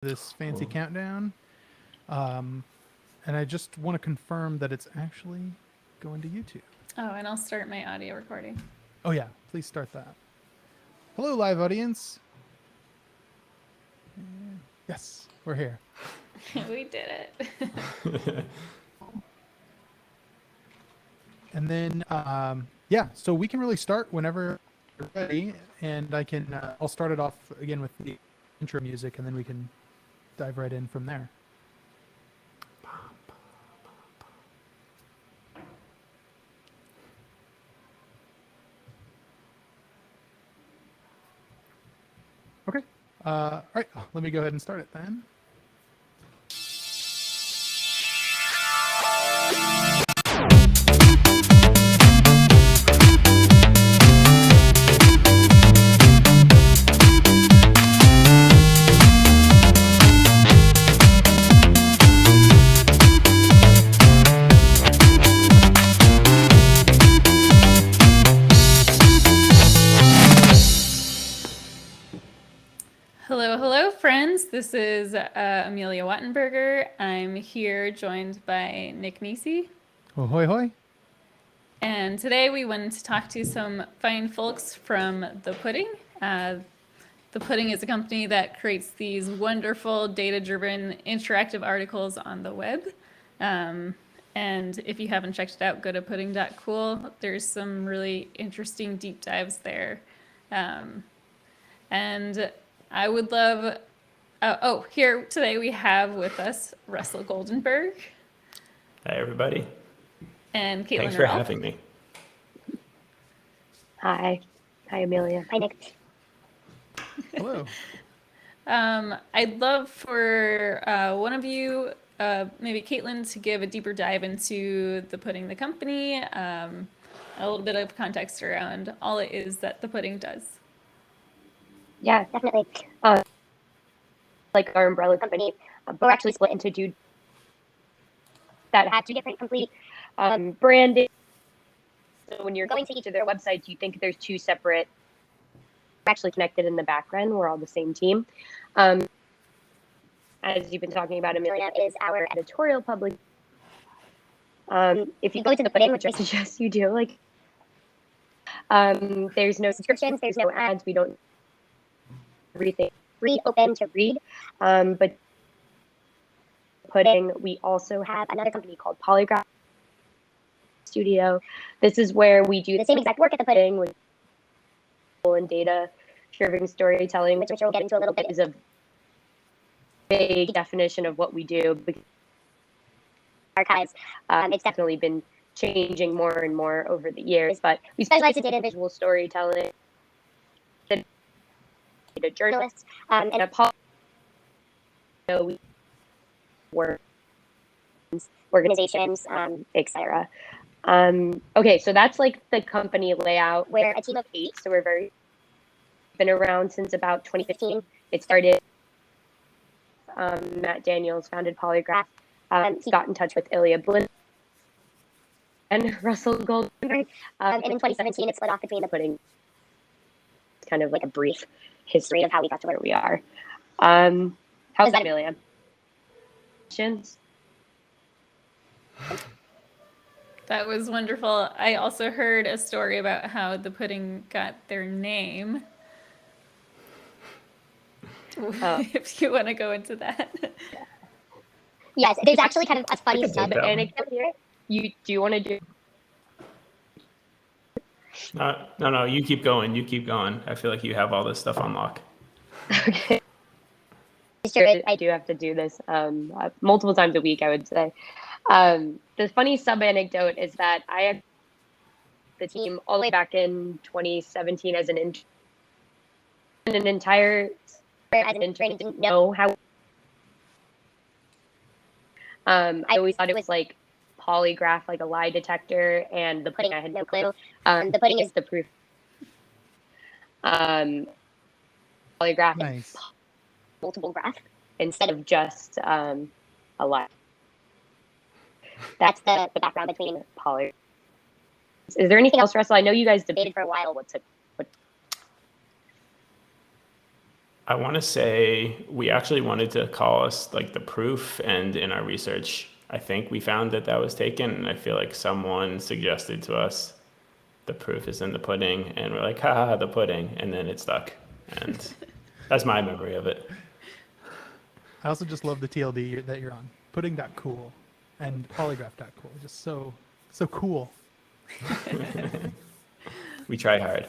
this fancy countdown. And I just want to confirm that it's actually going to YouTube. Oh, and I'll start my audio recording. Oh yeah, please start that. Hello, live audience. Yes, we're here. We did it. And then, yeah, so we can really start whenever you're ready, and I'll start it off again with the intro music, and then we can dive right in from there. Okay. All right, let me go ahead and start it then. Hello, friends. This is Amelia Wattenberger. I'm here joined by Nick Nisi. Ahoy, hoy. And today we wanted to talk to some fine folks from The Pudding. The Pudding is a company that creates these wonderful data-driven interactive articles on the web. And if you haven't checked it out, go to pudding.cool. There's some really interesting deep dives there. And I would love, here today we have with us Russell Goldenberg. Hi, everybody. And Caitlyn. Thanks for having me. Hi. Hi, Amelia. Hi, Nick. Hello. I'd love for one of you, maybe Caitlyn, to give a deeper dive into The Pudding, the company, a little bit of context around all it is that The Pudding does. Yeah, definitely. Like our umbrella company, we're actually split into two that have two different complete branding. So when you're going to each of their websites, you think there's two separate, actually connected in the background. We're all the same team. As you've been talking about, Amelia, is our editorial public. If you go to The Pudding, which I suggest you do, there's no subscriptions, there's no ads, we don't everything free, open to read. But Pudding, we also have another company called Polygraph Studio. This is where we do the same exact work at The Pudding with and data-driven storytelling, which we'll get into a little bit, is a big definition of what we do. Archives, it's definitely been changing more and more over the years, but we specialize in data visual storytelling, data journalists, and we work organizations, etc. Okay, so that's like the company layout. We're a team of 8, so we're been around since about 2015. It started. Matt Daniels founded Polygraph. He got in touch with Ilya Blindness and Russell Goldenberg, and in 2017 it split off between The Pudding. It's kind of like a brief history of how we got to where we are. How was that, Amelia? Questions? That was wonderful. I also heard a story about how The Pudding got their name. If you want to go into that. Yes, there's actually kind of a funny sub anecdote here. Do you want to do? No, you keep going. You keep going. I feel like you have all this stuff on lock. Okay. Sure, I do have to do this multiple times a week, I would say. The funny sub anecdote is that I had the team all the way back in 2017 as an intern. An entire as an intern, didn't know how. I always thought it was like polygraph, like a lie detector, and The Pudding, I had no clue. The Pudding is the proof. Polygraph, Nice. Multiple graph instead of just a lie. That's the background between poly. Is there anything else, Russell? I know you guys debated for a while what to. I want to say we actually wanted to call us like the proof, and in our research, I think we found that was taken, and I feel like someone suggested to us the proof is in the pudding, and we're like, haha, the pudding, and then it stuck, and that's my memory of it. I also just love the TLD that you're on, pudding.cool and polygraph.cool. Just so cool. We try hard.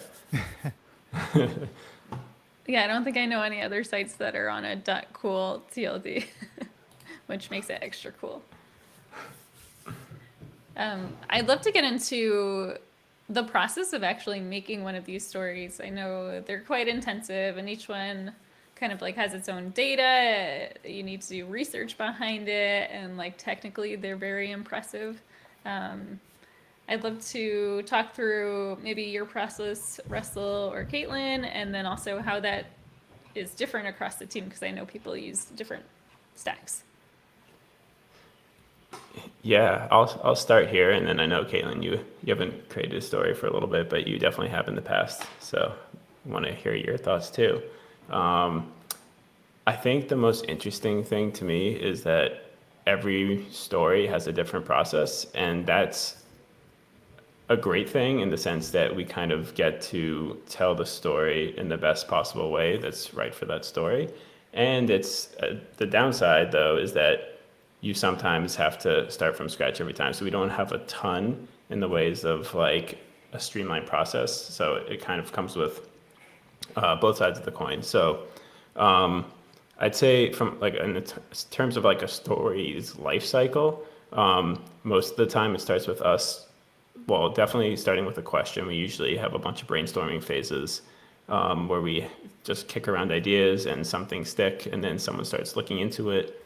Yeah, I don't think I know any other sites that are on a .cool TLD, which makes it extra cool. I'd love to get into the process of actually making one of these stories. I know they're quite intensive, and each one kind of like has its own data. You need to do research behind it, and like technically they're very impressive. I'd love to talk through maybe your process, Russell or Caitlyn, and then also how that is different across the team, because I know people use different stacks. Yeah, I'll start here, and then I know Caitlyn, you haven't created a story for a little bit, but you definitely have in the past. So I want to hear your thoughts too. I think the most interesting thing to me is that every story has a different process, and that's a great thing in the sense that we kind of get to tell the story in the best possible way that's right for that story. And it's the downside though is that you sometimes have to start from scratch every time. So we don't have a ton in the ways of like a streamlined process. So it kind of comes with both sides of the coin. So I'd say from like in terms of like a story's life cycle, most of the time it starts with us. Well, definitely starting with a question. We usually have a bunch of brainstorming phases where we just kick around ideas and some things stick, and then someone starts looking into it.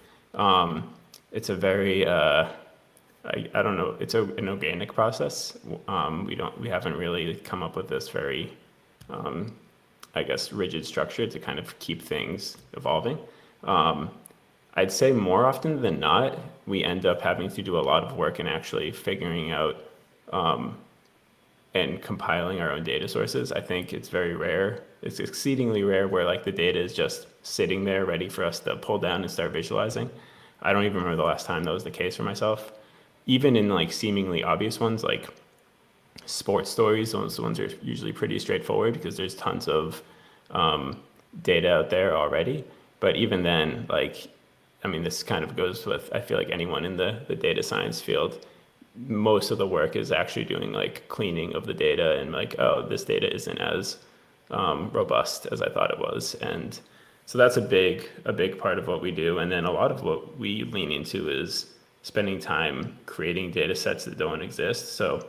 It's a very, I don't know, it's an organic process. We haven't really come up with this very, I guess, rigid structure to kind of keep things evolving. I'd say more often than not, we end up having to do a lot of work in actually figuring out and compiling our own data sources. I think it's very rare. It's exceedingly rare where like the data is just sitting there ready for us to pull down and start visualizing. I don't even remember the last time that was the case for myself. Even in like seemingly obvious ones like sports stories, those ones are usually pretty straightforward because there's tons of data out there already. But even then, like, I mean, this kind of goes with, I feel like anyone in the data science field, most of the work is actually doing like cleaning of the data and like, oh, this data isn't as robust as I thought it was. And so that's a big part of what we do. And then a lot of what we lean into is spending time creating data sets that don't exist. So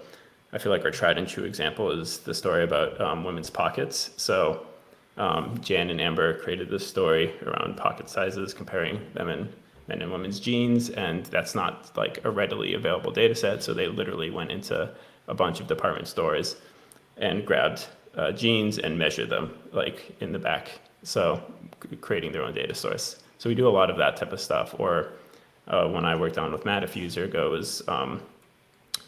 I feel like our tried and true example is the story about women's pockets. So Jan and Amber created this story around pocket sizes, comparing them in men and women's jeans, and that's not like a readily available data set. So they literally went into a bunch of department stores and grabbed jeans and measured them like in the back. So creating their own data source. So we do a lot of that type of stuff. Or when I worked on with Matt a few years ago was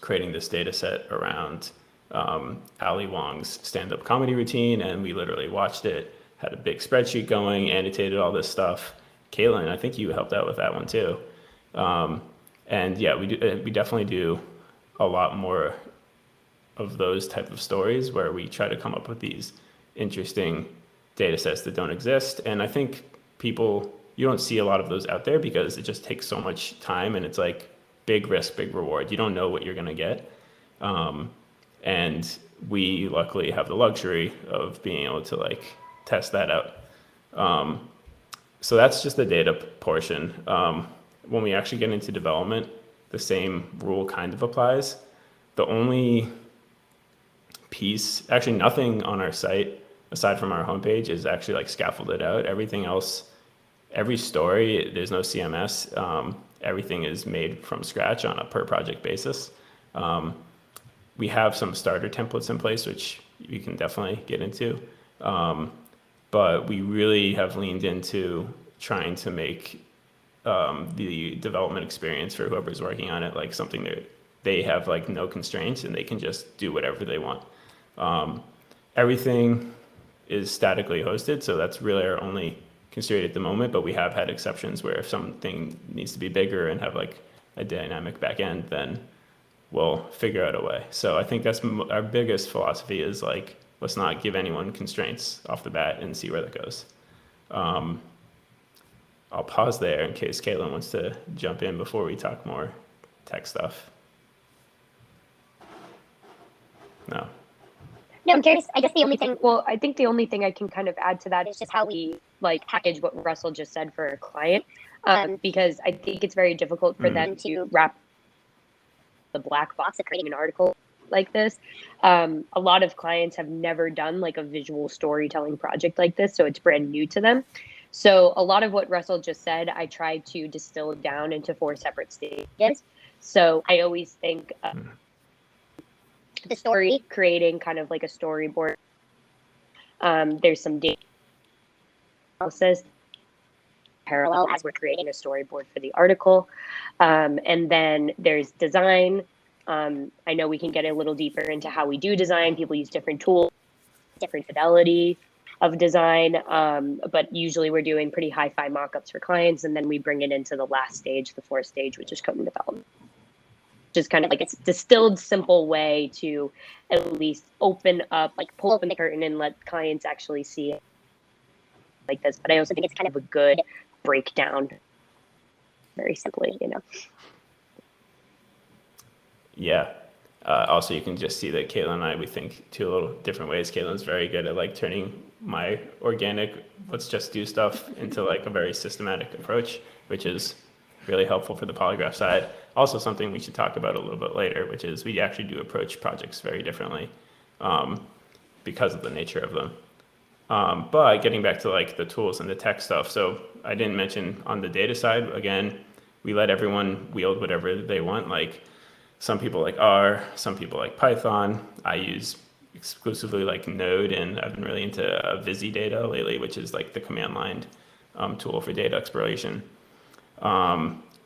creating this data set around Ali Wong's stand-up comedy routine, and we literally watched it, had a big spreadsheet going, annotated all this stuff. Caitlyn, I think you helped out with that one too. And yeah, we definitely do a lot more of those type of stories where we try to come up with these interesting data sets that don't exist. And I think you don't see a lot of those out there because it just takes so much time and it's like big risk, big reward. You don't know what you're going to get. And we luckily have the luxury of being able to like test that out. So that's just the data portion. When we actually get into development, the same rule kind of applies. The only piece, actually nothing on our site aside from our homepage is actually like scaffolded out. Everything else, every story, there's no CMS. Everything is made from scratch on a per project basis. We have some starter templates in place, which we can definitely get into. But we really have leaned into trying to make the development experience for whoever's working on it like something that they have like no constraints and they can just do whatever they want. Everything is statically hosted, so that's really our only constrained at the moment, but we have had exceptions where if something needs to be bigger and have like a dynamic back end, then we'll figure out a way. So I think that's our biggest philosophy is like, let's not give anyone constraints off the bat and see where that goes. I'll pause there in case Caitlyn wants to jump in before we talk more tech stuff. No. No, I'm curious. I guess the only thing, well, I think the only thing I can kind of add to that is just how we like package what Russell just said for a client. Because I think it's very difficult for them to wrap the black box of creating an article like this. A lot of clients have never done like a visual storytelling project like this, so it's brand new to them. So a lot of what Russell just said, I try to distill down into 4 separate stages. So I always think the story, creating kind of like a storyboard. There's some data analysis parallel as we're creating a storyboard for the article. And then there's design. I know we can get a little deeper into how we do design. People use different tools, different fidelity of design, but usually we're doing pretty hi-fi mock-ups for clients, and then we bring it into the last stage, the 4th stage, which is code and development. Just kind of like it's a distilled, simple way to at least open up, like pull open the curtain and let clients actually see it like this. But I also think it's kind of a good breakdown, very simply, you know. Yeah. Also, you can just see that Caitlyn and I, we think 2 little different ways. Caitlyn's very good at like turning my organic, let's just do stuff into like a very systematic approach, which is really helpful for the Polygraph side. Also something we should talk about a little bit later, which is we actually do approach projects very differently because of the nature of them. But getting back to like the tools and the tech stuff. So I didn't mention on the data side, again, we let everyone wield whatever they want. Like some people like R, some people like Python. I use exclusively like Node, and I've been really into VisiData lately, which is like the command line tool for data exploration.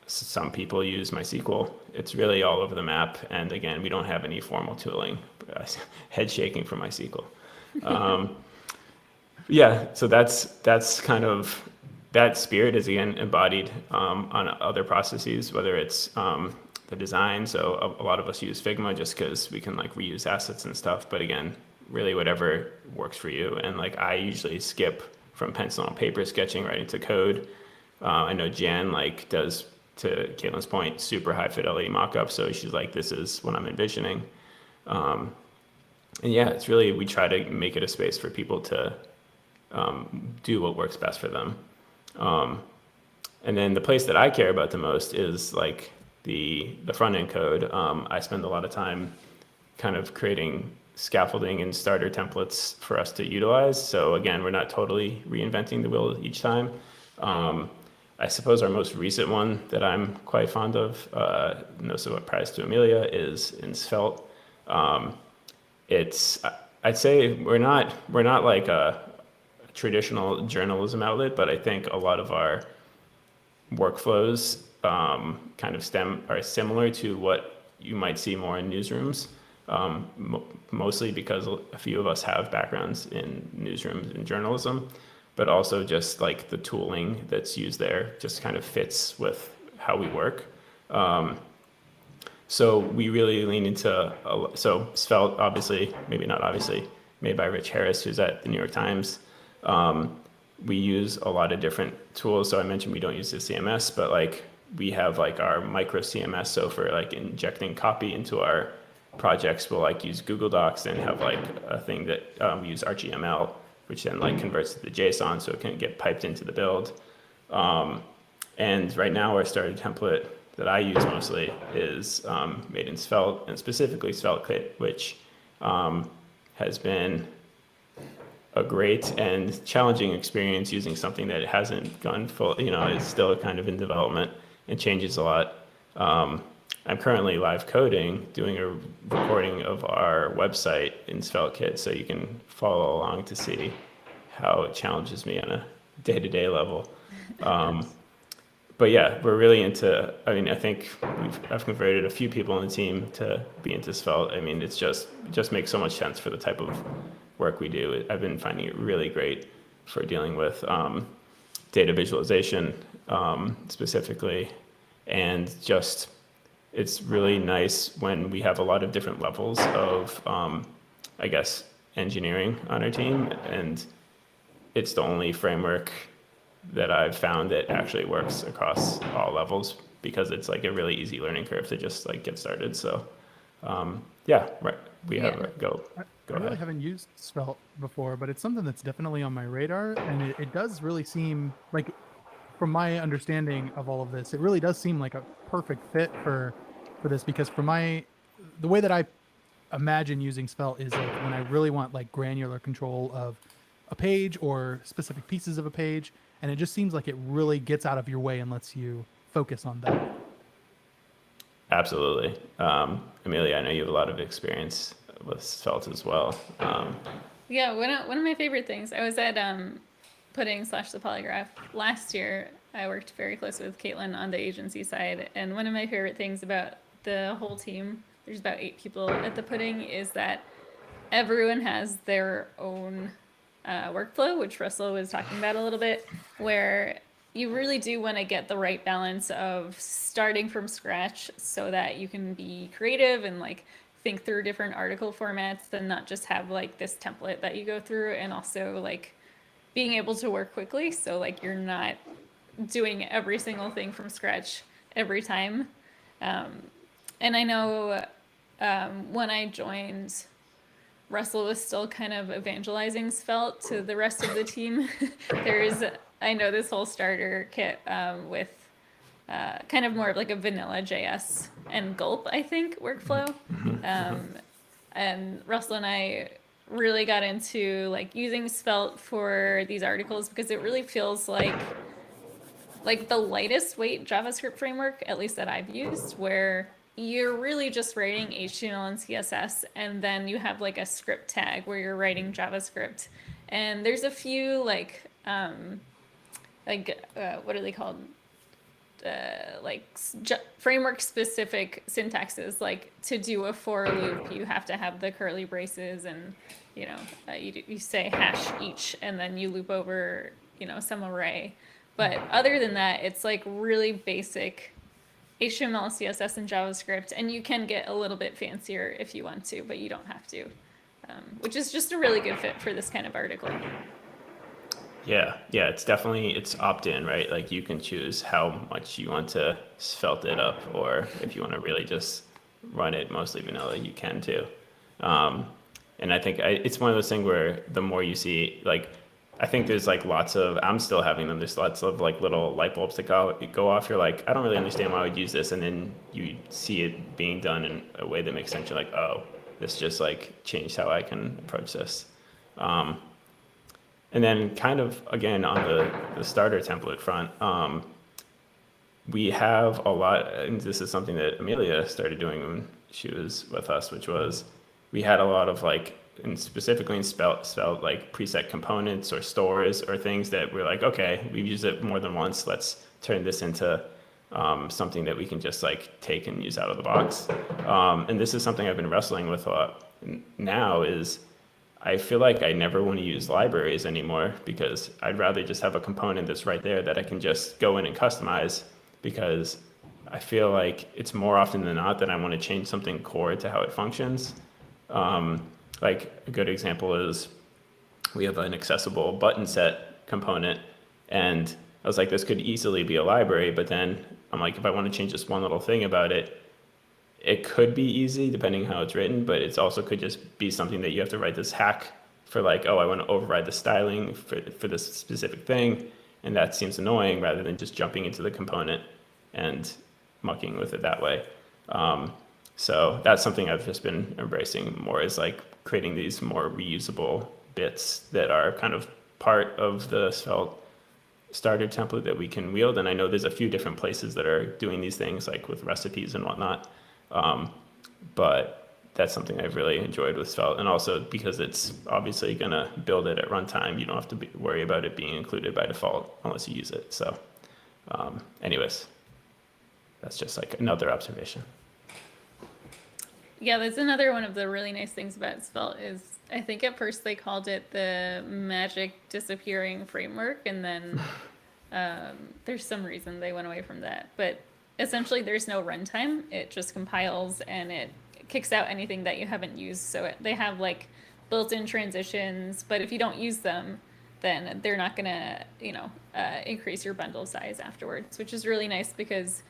Some people use MySQL. It's really all over the map. And again, we don't have any formal tooling. Head shaking for MySQL. Yeah, so that's kind of, that spirit is again embodied on other processes, whether it's the design. So a lot of us use Figma just because we can like reuse assets and stuff. But again, really whatever works for you. And like I usually skip from pencil and paper sketching right into code. I know Jan like does, to Caitlyn's point, super high fidelity mock-up. So she's like, this is what I'm envisioning. And yeah, it's really, we try to make it a space for people to do what works best for them. And then the place that I care about the most is like the front end code. I spend a lot of time kind of creating scaffolding and starter templates for us to utilize. So again, we're not totally reinventing the wheel each time. I suppose our most recent one that I'm quite fond of, no surprise to Amelia, is in Svelte. I'd say we're not like a traditional journalism outlet, but I think a lot of our workflows kind of are similar to what you might see more in newsrooms, mostly because a few of us have backgrounds in newsrooms and journalism, but also just like the tooling that's used there just kind of fits with how we work. So we really lean into, so Svelte, obviously, maybe not obviously, made by Rich Harris, who's at the New York Times. We use a lot of different tools. So I mentioned we don't use the CMS, but like we have like our micro CMS. So for like injecting copy into our projects, we'll like use Google Docs and have like a thing that we use ArchEML, which then like converts to the JSON so it can get piped into the build. And right now our starter template that I use mostly is made in Svelte, and specifically SvelteKit, which has been a great and challenging experience using something that hasn't gone full, it's still kind of in development and changes a lot. I'm currently live coding, doing a recording of our website in SvelteKit, so you can follow along to see how it challenges me on a day-to-day level. But yeah, we're really into, I think I've converted a few people on the team to be into Svelte. It just makes so much sense for the type of work we do. I've been finding it really great for dealing with data visualization specifically, and just it's really nice when we have a lot of different levels of, I guess, engineering on our team, and it's the only framework that I've found that actually works across all levels, because it's like a really easy learning curve to just like get started. So yeah, right. We have go I ahead. really haven't used Svelte before, but it's something that's definitely on my radar, and it does really seem like, from my understanding of all of this, it really does seem like a perfect fit for this, because the way that I imagine using Svelte is like when I really want like granular control of a page or specific pieces of a page, and it just seems like it really gets out of your way and lets you focus on that. Absolutely. Amelia, I know you have a lot of experience with Svelte as well. Yeah, one of my favorite things, I was at Pudding / the Polygraph last year. I worked very closely with Caitlyn on the agency side, and one of my favorite things about the whole team, there's about 8 people at the Pudding, is that everyone has their own workflow, which Russell was talking about a little bit, where you really do want to get the right balance of starting from scratch so that you can be creative and like think through different article formats and not just have like this template that you go through, and also like being able to work quickly, so like you're not doing every single thing from scratch every time. And I know when I joined, Russell was still kind of evangelizing Svelte to the rest of the team. I know this whole starter kit with kind of more of like a vanilla JS and Gulp, I think, workflow. And Russell and I really got into like using Svelte for these articles, because it really feels like the lightest weight JavaScript framework, at least that I've used, where you're really just writing HTML and CSS, and then you have like a script tag where you're writing JavaScript. And there's a few like what are they called? Framework specific syntaxes, like to do a for loop, you have to have the curly braces, and you say hash each, and then you loop over some array. But other than that, it's like really basic HTML, CSS, and JavaScript, and you can get a little bit fancier if you want to, but you don't have to, which is just a really good fit for this kind of article. Yeah, it's opt-in, right? Like you can choose how much you want to svelte it up, or if you want to really just run it mostly vanilla, you can too. And I think it's one of those things where the more you see, like, I think there's like I'm still having them. There's lots of like little light bulbs that go off. You're like, I don't really understand why I would use this. And then you see it being done in a way that makes sense. You're like, oh, this just like changed how I can approach this. And then kind of, again, on the starter template front, we have a lot, and this is something that Amelia started doing when she was with us, which was we had a lot of like, and specifically in Svelte, like preset components or stores or things that we're like, okay, we've used it more than once. Let's turn this into something that we can just like take and use out of the box. And this is something I've been wrestling with a lot now, is I feel like I never want to use libraries anymore, because I'd rather just have a component that's right there that I can just go in and customize, because I feel like it's more often than not that I want to change something core to how it functions. Like a good example is we have an accessible button set component, and I was like, this could easily be a library, but then I'm like, if I want to change just one little thing about it, it could be easy depending how it's written, but it also could just be something that you have to write this hack for, like, oh, I want to override the styling for this specific thing, and that seems annoying, rather than just jumping into the component and mucking with it that way. So that's something I've just been embracing more, is like creating these more reusable bits that are kind of part of the Svelte starter template that we can wield. And I know there's a few different places that are doing these things, like with recipes and whatnot. But that's something I've really enjoyed with Svelte. And also because it's obviously going to build it at runtime, you don't have to worry about it being included by default unless you use it. So anyways, that's just like another observation. Yeah, that's another one of the really nice things about Svelte is, I think at first they called it the magic disappearing framework, and then There's some reason they went away from that, but essentially there's no runtime. It just compiles and it kicks out anything that you haven't used. So they have like built-in transitions, but if you don't use them, then they're not gonna, increase your bundle size afterwards, which is really nice because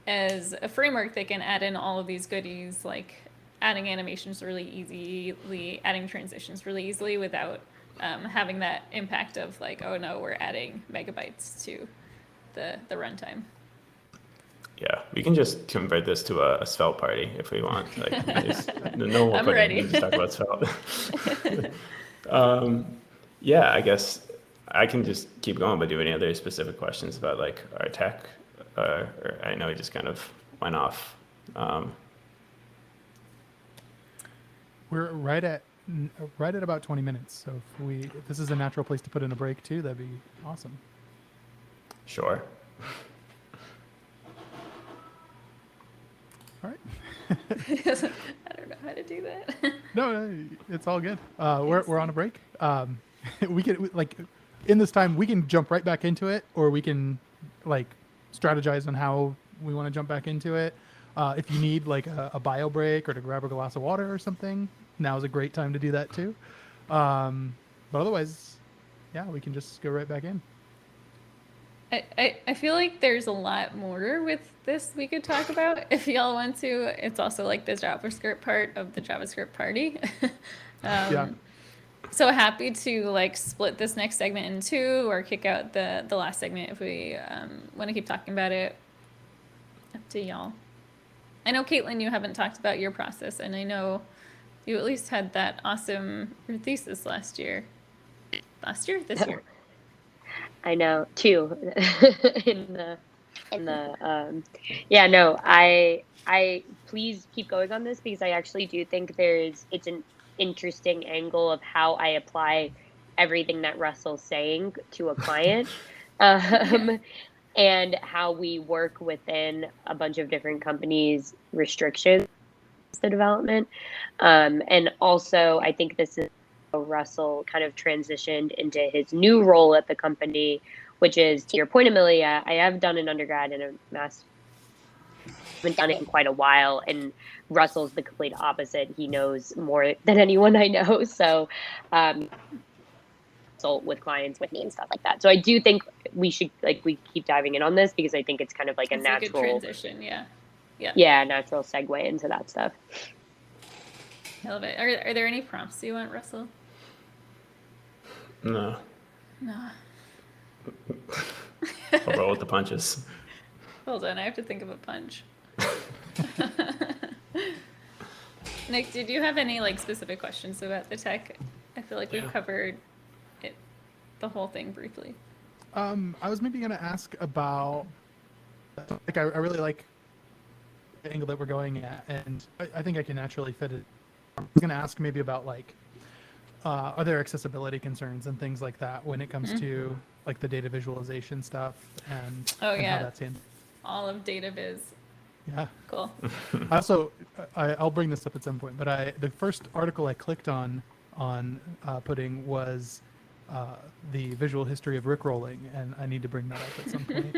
as a framework, they can add in all of these goodies, like adding animations really easily, adding transitions really easily without having that impact of like, oh no, we're adding megabytes to the runtime. Yeah, we can just convert this to a svelte party if we want. Like, no more I'm pudding. ready. We just talk about svelte. Yeah, I guess I can just keep going. But do you have any other specific questions about like our tech? Or I know we just kind of went off. We're right at about 20 minutes. So if this is a natural place to put in a break too, that'd be awesome. Sure. All right. I don't know how to do that. No, it's all good. We're on a break. We can like in this time we can jump right back into it, or we can like strategize on how we want to jump back into it. If you need like a bio break or to grab a glass of water or something, now is a great time to do that too. But otherwise, yeah, we can just go right back in. I feel like there's a lot more with this we could talk about if y'all want to. It's also like the JavaScript part of the JavaScript party. Yeah. So happy to like split this next segment in two or kick out the last segment if we want to keep talking about it. Up to y'all. I know, Caitlyn, you haven't talked about your process, and I know you at least had that awesome thesis last year. Last year? This year? I know, two. Yeah, no, I please keep going on this because I actually do think it's an interesting angle of how I apply everything that Russell's saying to a client. And how we work within a bunch of different companies' restrictions to development. And also, I think this is how Russell kind of transitioned into his new role at the company, which is, to your point, Amelia, I have done an undergrad and a master's. I haven't done it in quite a while, and Russell's the complete opposite. He knows more than anyone I know. So, consult with clients with me and stuff like that. So I do think we should we keep diving in on this because I think it's kind of like It's a natural transition. Yeah. Natural segue into that stuff. I love it. Are there any prompts you want, Russell? No. No. I'll roll with the punches. Hold on, I have to think of a punch. Nick, did you have any specific questions about the tech? I feel like we've covered the whole thing briefly. I was maybe going to ask about, I really like the angle that we're going at, and I think I can naturally fit it. I was going to ask maybe about are there accessibility concerns and things like that when it comes to the data visualization stuff and how that's handled. All of data viz. Yeah. Cool. Also, I'll bring this up at some point, but the first article I clicked on Pudding was the visual history of rickrolling, and I need to bring that up at some point.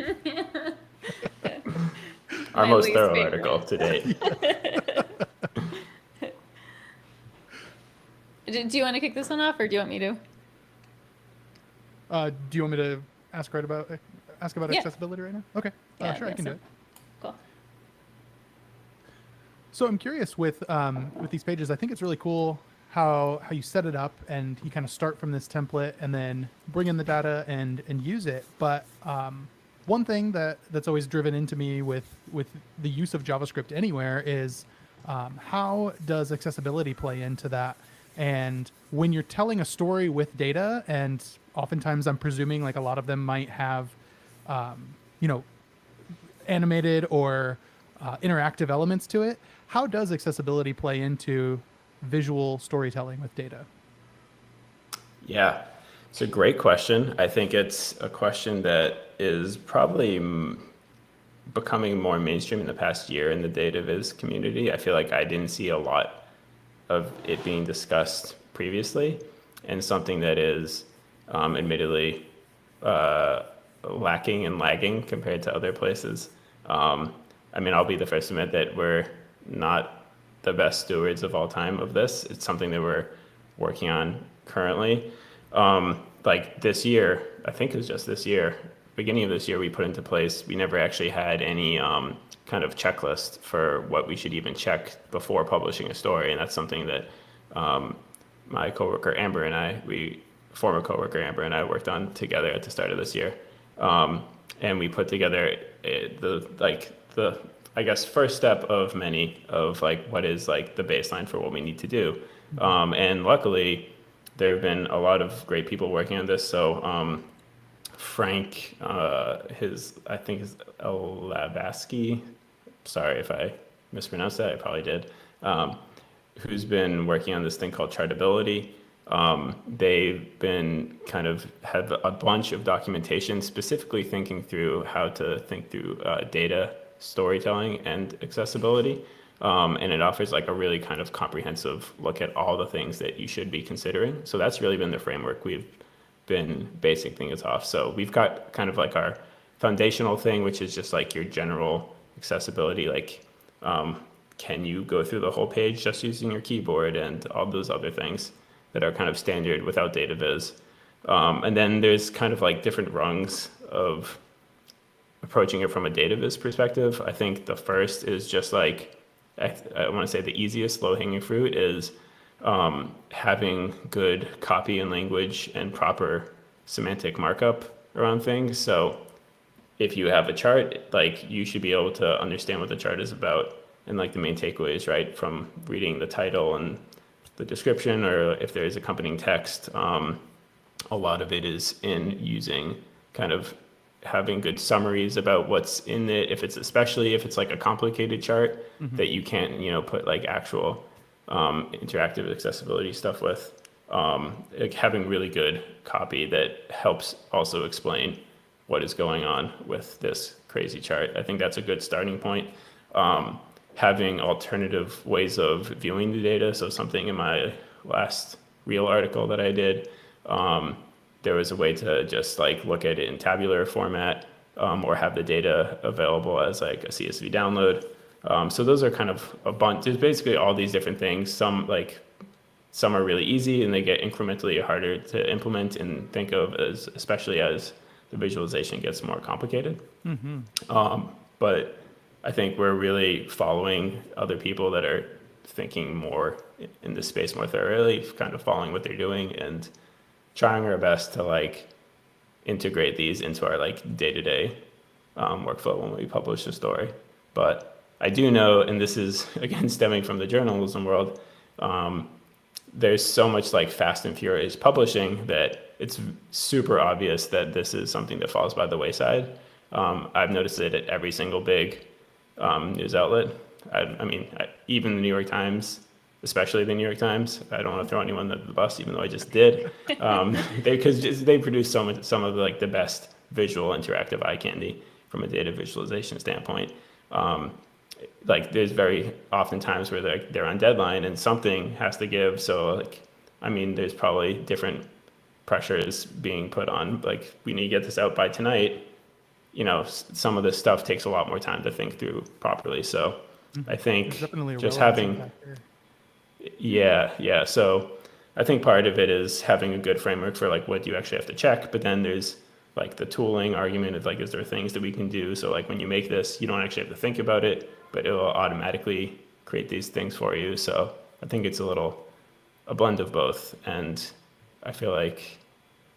Our most thorough article to date. Do you want to kick this one off, or do you want me to? Do you want me to ask about accessibility right now? Okay. Sure, I can do it. Cool. So I'm curious with these pages. I think it's really cool how you set it up and you kind of start from this template and then bring in the data and use it. But one thing that's always driven into me with the use of JavaScript anywhere is how does accessibility play into that? And when you're telling a story with data, and oftentimes I'm presuming a lot of them might have animated or interactive elements to it. How does accessibility play into visual storytelling with data? Yeah, it's a great question. I think it's a question that is probably becoming more mainstream in the past year in the data viz community. I feel like I didn't see a lot of it being discussed previously, and something that is admittedly lacking and lagging compared to other places. I mean, I'll be the first to admit that we're not the best stewards of all time of this. It's something that we're working on currently. Like this year, I think it was just this year, beginning of this year, we put into place, we never actually had any kind of checklist for what we should even check before publishing a story. And that's something that my coworker Amber and I, former coworker Amber and I worked on together at the start of this year. And we put together the I guess first step of many of like what is like the baseline for what we need to do. And luckily there have been a lot of great people working on this. So Frank, I think is Labaski, sorry if I mispronounced that, I probably did, who's been working on this thing called Treadability. They've been kind of had a bunch of documentation specifically thinking through how to think through data storytelling and accessibility. And it offers like a really kind of comprehensive look at all the things that you should be considering. So that's really been the framework we've been basing things off. So we've got kind of like our foundational thing, which is just like your general accessibility, like can you go through the whole page just using your keyboard and all those other things that are kind of standard without data viz. And then there's kind of like different rungs of approaching it from a data viz perspective. I think the first is just like, I want to say the easiest low hanging fruit is having good copy and language and proper semantic markup around things. So if you have a chart, like you should be able to understand what the chart is about and like the main takeaways, right, from reading the title and the description, or if there is accompanying text. A lot of it is in using kind of having good summaries about what's in it, especially if it's like a complicated chart that you can't, put like actual interactive accessibility stuff with. Like having really good copy that helps also explain what is going on with this crazy chart. I think that's a good starting point. Having alternative ways of viewing the data. So something in my last real article that I did, there was a way to just like look at it in tabular format, or have the data available as like a CSV download. So those are kind of a bunch. There's basically all these different things. Some are really easy and they get incrementally harder to implement and think of, especially as the visualization gets more complicated. But I think we're really following other people that are thinking more in this space more thoroughly, kind of following what they're doing and trying our best to like integrate these into our like day-to-day workflow when we publish a story. But I do know, and this is again stemming from the journalism world, there's so much like fast and furious publishing that it's super obvious that this is something that falls by the wayside. I've noticed it at every single big news outlet. I mean, even the New York Times, especially the New York Times. I don't want to throw anyone under the bus, even though I just did. They produce some of like the best visual interactive eye candy from a data visualization standpoint. Like there's very often times where they're on deadline and something has to give. So like, I mean, there's probably different pressures being put on. Like we need to get this out by tonight. Some of this stuff takes a lot more time to think through properly. So I think just having, yeah. So I think part of it is having a good framework for like what you actually have to check. But then there's like the tooling argument of like, is there things that we can do? So like when you make this, you don't actually have to think about it, but it will automatically create these things for you. So I think it's a blend of both. And I feel like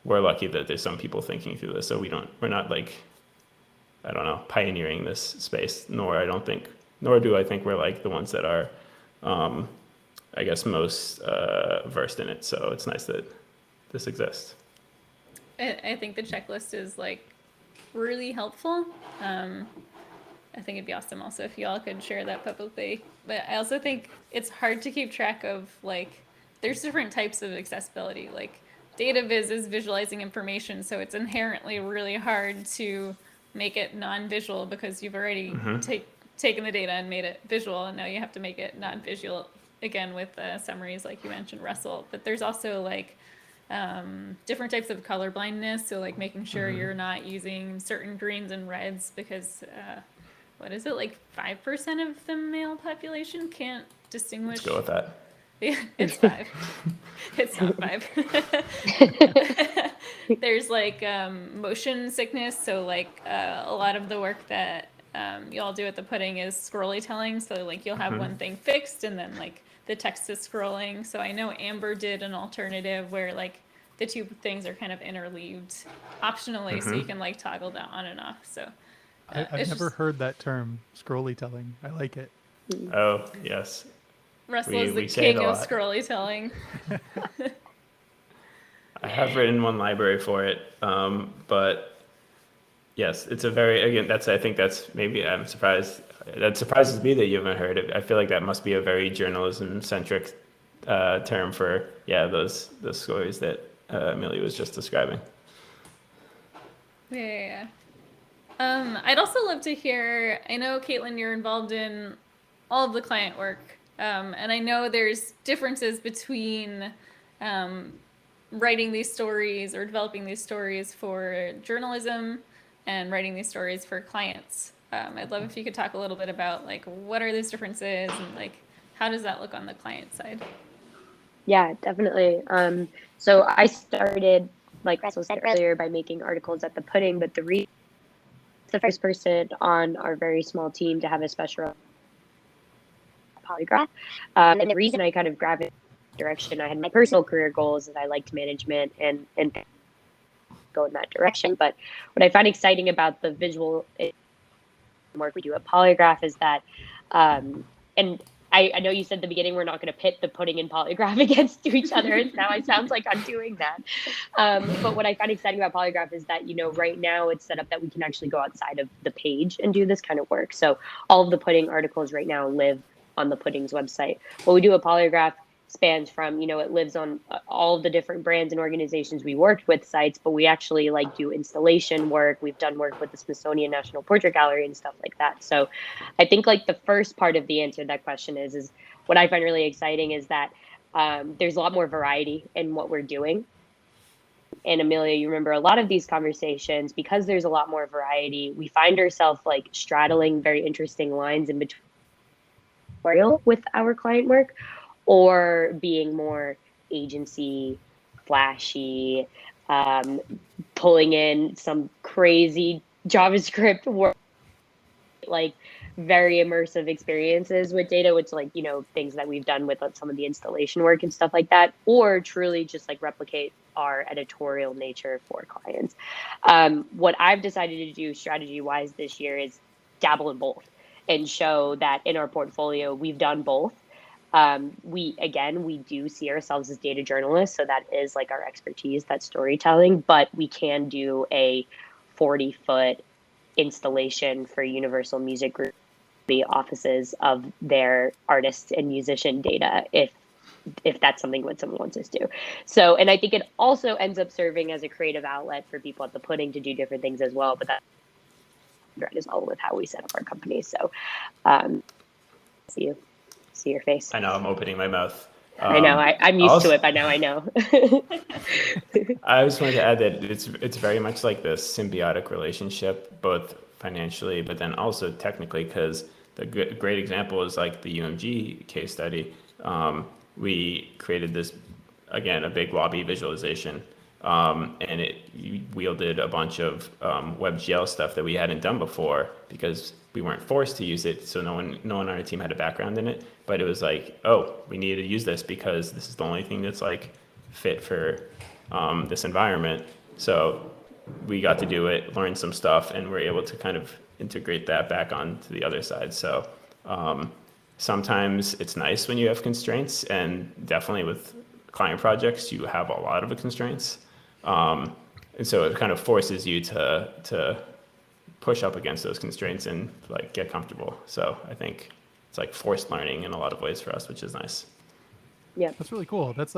we're lucky that there's some people thinking through this. So we're not like, I don't know, pioneering this space, nor do I think we're like the ones that are, I guess, most versed in it. So it's nice that this exists. I think the checklist is like really helpful. I think it'd be awesome also if y'all could share that publicly. But I also think it's hard to keep track of like, there's different types of accessibility. Like data viz is visualizing information, so it's inherently really hard to make it non-visual because you've already taken the data and made it visual, and now you have to make it non-visual again with summaries like you mentioned, Russell. But there's also like different types of color blindness. So like making sure you're not using certain greens and reds because what is it, like 5% of the male population can't distinguish? Let's go with that. Yeah, it's 5. It's not 5. There's like motion sickness. So like a lot of the work that you all do at the pudding is scrolly telling. So like you'll have one thing fixed and then like the text is scrolling. So I know Amber did an alternative where like the two things are kind of interleaved optionally, so you can like toggle that on and off. So I've never heard that term, scrolly telling. I like it. Oh, yes. Russell is the we say it king a of lot. scrolly telling. I have written one library for it, but yes, it's a very, again, I think that's maybe, I'm surprised, that surprises me that you haven't heard it. I feel like that must be a very journalism-centric term for, those stories that Amelia was just describing. Yeah. I'd also love to hear, I know, Caitlyn, you're involved in all of the client work, and I know there's differences between writing these stories or developing these stories for journalism and writing these stories for clients. I'd love if you could talk a little bit about like what are those differences and like how does that look on the client side? Yeah, definitely. So I started, like Russell said earlier, by making articles at the pudding, but the first person on our very small team to have a special Polygraph. And the reason I kind of gravitated in that direction, I had my personal career goals that I liked management and go in that direction. But what I find exciting about the visual work we do at Polygraph is that, and I know you said at the beginning we're not going to pit the pudding and Polygraph against each other. And now it sounds like I'm doing that. But what I find exciting about Polygraph is that, right now it's set up that we can actually go outside of the page and do this kind of work. So all of the pudding articles right now live on the pudding's website. What we do at Polygraph spans from, it lives on all of the different brands and organizations we worked with sites, but we actually do installation work. We've done work with the Smithsonian National Portrait Gallery and stuff like that. So I think the first part of the answer to that question is what I find really exciting is that there's a lot more variety in what we're doing. And Amelia, you remember a lot of these conversations, because there's a lot more variety, we find ourselves straddling very interesting lines in between with our client work or being more agency, flashy, pulling in some crazy JavaScript work, very immersive experiences with data, which things that we've done with some of the installation work and stuff like that, or truly just replicate our editorial nature for clients. What I've decided to do strategy wise this year is dabble in both and show that in our portfolio, we've done both. We do see ourselves as data journalists. So that is our expertise, that storytelling, but we can do a 40-foot installation for Universal Music Group, the offices of their artists and musician data, if that's something what someone wants us to do. So, and I think it also ends up serving as a creative outlet for people at the pudding to do different things as well, but that as well with how we set up our company. So see your face. I know, I'm opening my mouth. I know, I'm used to it by now, I know. I just wanted to add that it's very much like this symbiotic relationship, both financially, but then also technically, because the great example is the UMG case study. We created this, again, a big lobby visualization, and it wielded a bunch of WebGL stuff that we hadn't done before because we weren't forced to use it. So no one on our team had a background in it, but it was we needed to use this because this is the only thing that's fit for this environment. So we got to do it, learn some stuff, and we're able to kind of integrate that back onto the other side. So sometimes it's nice when you have constraints, and definitely with client projects, you have a lot of constraints. And so it kind of forces you to push up against those constraints and get comfortable. So I think it's forced learning in a lot of ways for us, which is nice. Yeah, that's really cool. That's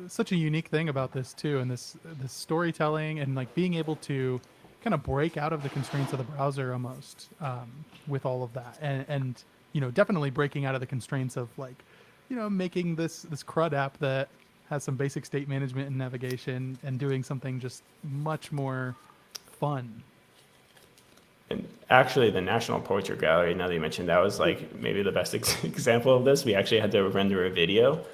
such a unique thing about this too, and this storytelling and being able to kind of break out of the constraints of the browser almost with all of that, and definitely breaking out of the constraints of making this CRUD app that has some basic state management and navigation, and doing something just much more fun. And actually, the National Portrait Gallery, now that you mentioned, that was like maybe the best example of this. We actually had to render a video.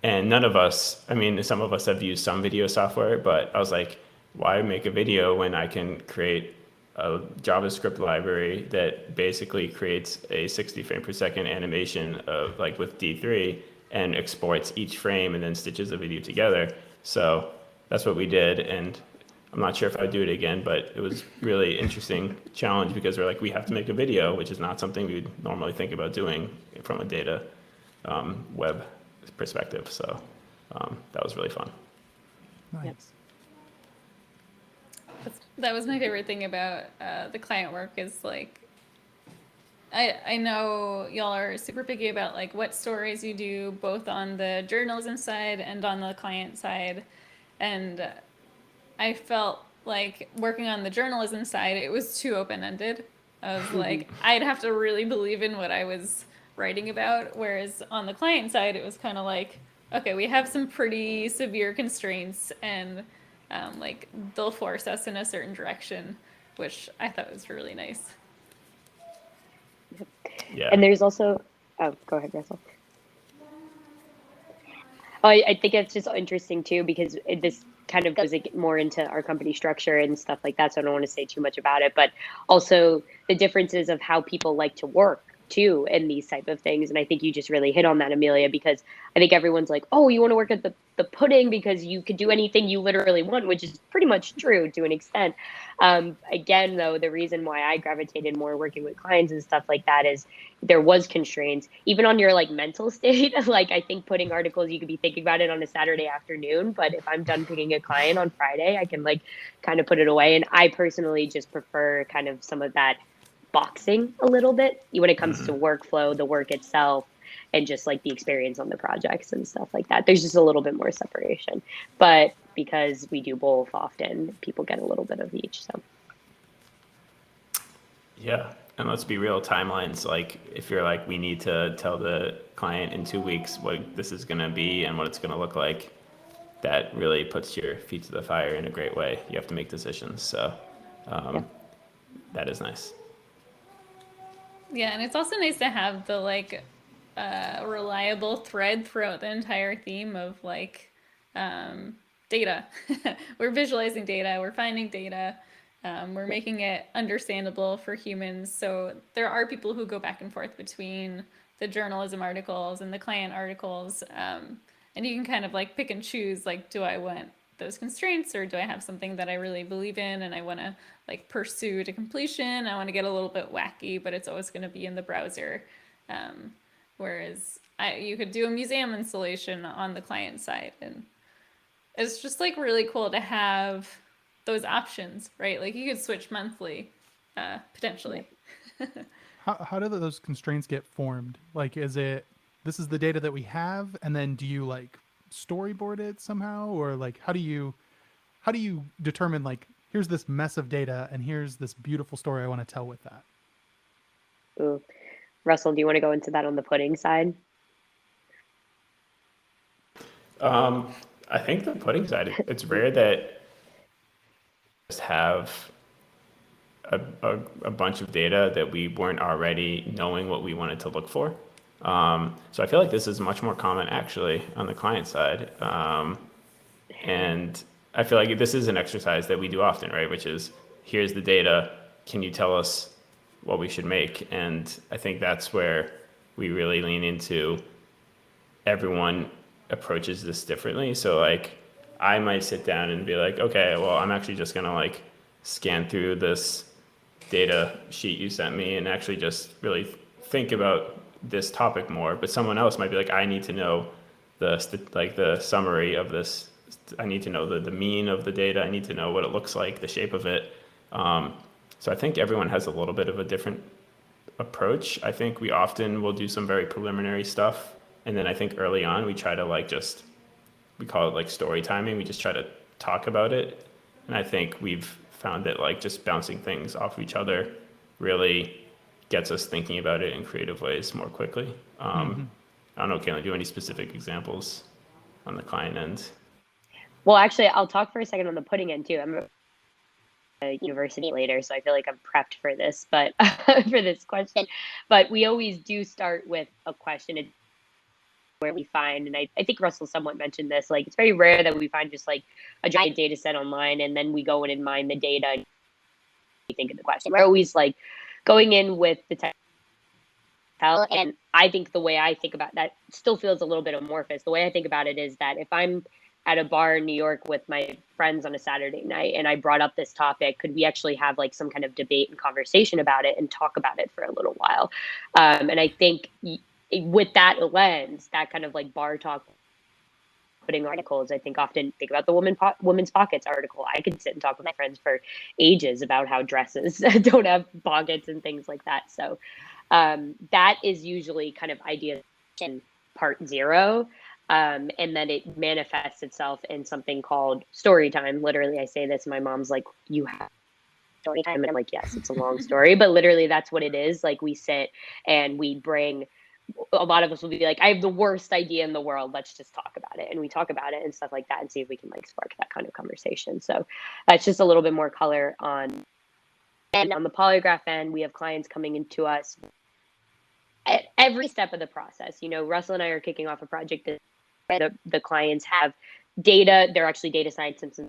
And none of us, I mean, some of us have used some video software, but I was like, why make a video when I can create a JavaScript library that basically creates a 60 frame per second animation of like with D3 and exports each frame and then stitches the video together. So that's what we did. And I'm not sure if I'd do it again, but it was really interesting challenge because we're like, we have to make a video, which is not something we'd normally think about doing from a data web perspective. So that was really fun. Nice. Yep. That was my favorite thing about the client work is like, I know y'all are super picky about like what stories you do both on the journalism side and on the client side. And I felt like working on the journalism side, it was too open-ended. I was like, I'd have to really believe in what I was writing about. Whereas on the client side, it was kind of like, okay, we have some pretty severe constraints and like they'll force us in a certain direction, which I thought was really nice. Yeah. And there's also, oh, go ahead, Russell. Oh, I think it's just interesting too, because this kind of goes more into our company structure and stuff like that. So I don't want to say too much about it, but also the differences of how people like to work too in these type of things. And I think you just really hit on that, Amelia, because I think everyone's like, oh, you want to work at the pudding because you could do anything you literally want, which is pretty much true to an extent. Again, though, the reason why I gravitated more working with clients and stuff like that is there was constraints, even on your like mental state. Like I think putting articles, you could be thinking about it on a Saturday afternoon, but if I'm done picking a client on Friday, I can like kind of put it away. And I personally just prefer kind of some of that boxing a little bit when it comes to workflow, the work itself, and just like the experience on the projects and stuff like that. There's just a little bit more separation, but because we do both often, people get a little bit of each. So Yeah, and let's be real, timelines, like if you're like, we need to tell the client in 2 weeks what this is going to be and what it's going to look like, that really puts your feet to the fire in a great way. You have to make decisions. So that is nice. Yeah, and it's also nice to have the like reliable thread throughout the entire theme of like data. We're visualizing data, we're finding data, we're making it understandable for humans. So there are people who go back and forth between the journalism articles and the client articles, and you can kind of like pick and choose, like, do I want those constraints or do I have something that I really believe in and I want to like pursue to completion? I want to get a little bit wacky, but it's always going to be in the browser. Whereas you could do a museum installation on the client side, and it's just like really cool to have those options, right? Like you could switch monthly, potentially. How do those constraints get formed? Like, is it, this is the data that we have, and then do you like storyboard it somehow, or like how do you determine like, here's this mess of data and here's this beautiful story I want to tell with that? Ooh. Russell, do you want to go into that on the pudding side? I think the pudding side, it's rare that just have a bunch of data that we weren't already knowing what we wanted to look for. So I feel like this is much more common actually on the client side. And I feel like this is an exercise that we do often, right? Which is, here's the data. Can you tell us what we should make? And I think that's where we really lean into everyone approaches this differently. So like I might sit down and be like, okay, well, I'm actually just going to like scan through this data sheet you sent me and actually just really think about this topic more. But someone else might be like, I need to know the summary of this. I need to know the mean of the data. I need to know what it looks like, the shape of it. So I think everyone has a little bit of a different approach. I think we often will do some very preliminary stuff. And then I think early on, we try to we call it like story timing. We just try to talk about it. And I think we've found that like just bouncing things off of each other really gets us thinking about it in creative ways more quickly. I don't know, Caitlyn, do you have any specific examples? on the client end. Well, actually, I'll talk for a second on the pudding end too. I'm at a university later, so I feel like I'm prepped for this, but for this question. But we always do start with a question where we find, and I think Russell somewhat mentioned this, like it's very rare that we find just like a giant data set online and then we go in and mine the data and we think of the question. We're always like going in with the tech. And I think the way I think about that still feels a little bit amorphous. The way I think about it is that if I'm at a bar in New York with my friends on a Saturday night and I brought up this topic, could we actually have like some kind of debate and conversation about it and talk about it for a little while? And I think with that lens, that kind of like bar talk pudding articles, I think often think about the Women's Pockets article. I could sit and talk with my friends for ages about how dresses don't have pockets and things like that. So that is usually kind of idea in part 0. And then it manifests itself in something called story time. Literally, I say this, my mom's like, you have story time. And I'm like, yes, it's a long story, but literally that's what it is. Like we sit and we bring, a lot of us will be like, I have the worst idea in the world. Let's just talk about it. And we talk about it and stuff like that and see if we can like spark that kind of conversation. So that's just a little bit more color on. And on the polygraph end, we have clients coming into us at every step of the process. You know, Russell and I are kicking off a project that the clients have data. They're actually data scientists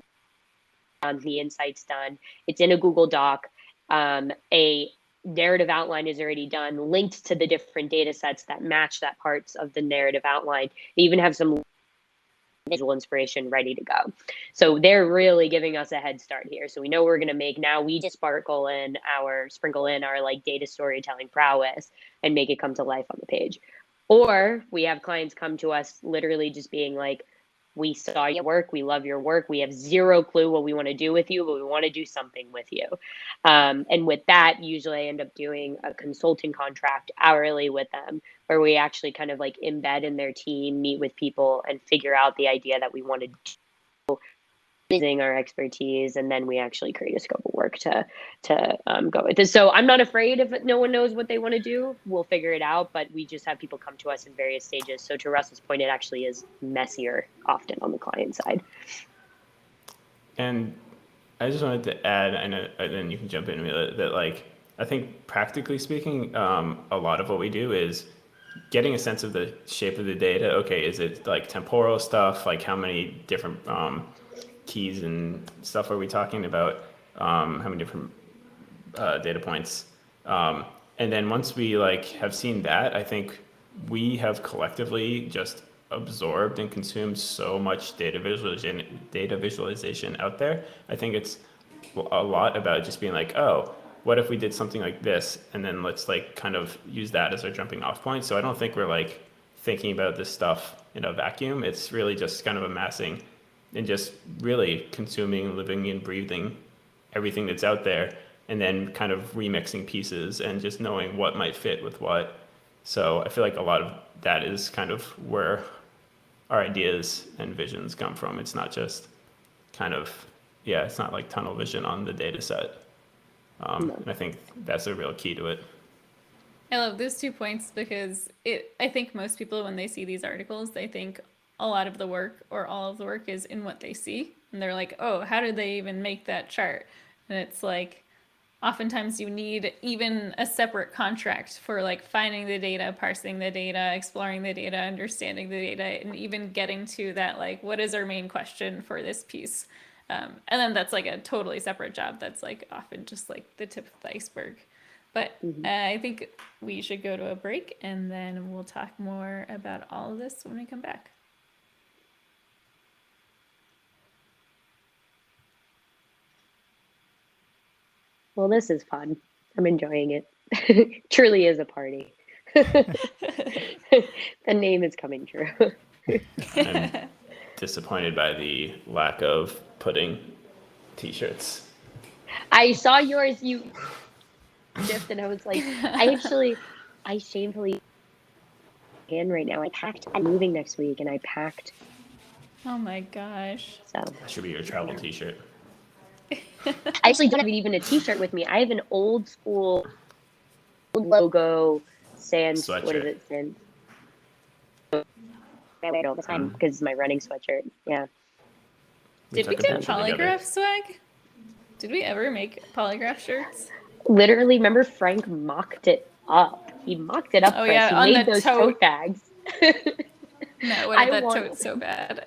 and the insights done. It's in a Google Doc. A narrative outline is already done, linked to the different data sets that match that parts of the narrative outline. They even have some visual inspiration ready to go. So they're really giving us a head start here. So we know we're going to make, now we just sprinkle in our like data storytelling prowess and make it come to life on the page. Or we have clients come to us literally just being like, we saw your work, we love your work, we have zero clue what we want to do with you, but we want to do something with you. And with that, usually I end up doing a consulting contract hourly with them, where we actually kind of like embed in their team, meet with people and figure out the idea that we want to do using our expertise, and then we actually create a scope of work to go with this. So I'm not afraid if no one knows what they want to do. We'll figure it out, but we just have people come to us in various stages. So to Russell's point, it actually is messier often on the client side. And I just wanted to add, and then you can jump in that like I think practically speaking, a lot of what we do is getting a sense of the shape of the data. Okay, is it like temporal stuff? Like how many different keys and stuff are we talking about? How many different data points? And then once we like have seen that, I think we have collectively just absorbed and consumed so much data visualization out there. I think it's a lot about just being like, oh, what if we did something like this, and then let's like kind of use that as our jumping off point. So I don't think we're like thinking about this stuff in a vacuum. It's really just kind of amassing and just really consuming, living and breathing everything that's out there, and then kind of remixing pieces and just knowing what might fit with what. So I feel like a lot of that is kind of where our ideas and visions come from. It's not just kind of, it's not like tunnel vision on the data set. And I think that's a real key to it. I love those 2 points because I think most people, when they see these articles, they think a lot of the work or all of the work is in what they see. And they're like, oh, how did they even make that chart? And it's like, oftentimes you need even a separate contract for like finding the data, parsing the data, exploring the data, understanding the data, and even getting to that, like, what is our main question for this piece? And then that's like a totally separate job. That's like often just like the tip of the iceberg. But I think we should go to a break and then we'll talk more about all of this when we come back. Well, this is fun. I'm enjoying it. Truly is a party. The name is coming true. I'm disappointed by the lack of pudding t-shirts. I saw yours, you shift, and I was like, I shamefully in right now. I'm moving next week, and I packed. Oh my gosh. So That should be your travel t-shirt. I actually don't have even a t-shirt with me. I have an old school logo sand. Sweatshirt. What is it? Sand. I wear it all the time because it's my running sweatshirt. Yeah. Did we took a do picture together. polygraph swag? Did we ever make polygraph shirts? Literally, remember Frank mocked it up. He mocked it up Oh for yeah, us. He on made the those tote. tote bags. Matt I wanted that want- tote so bad.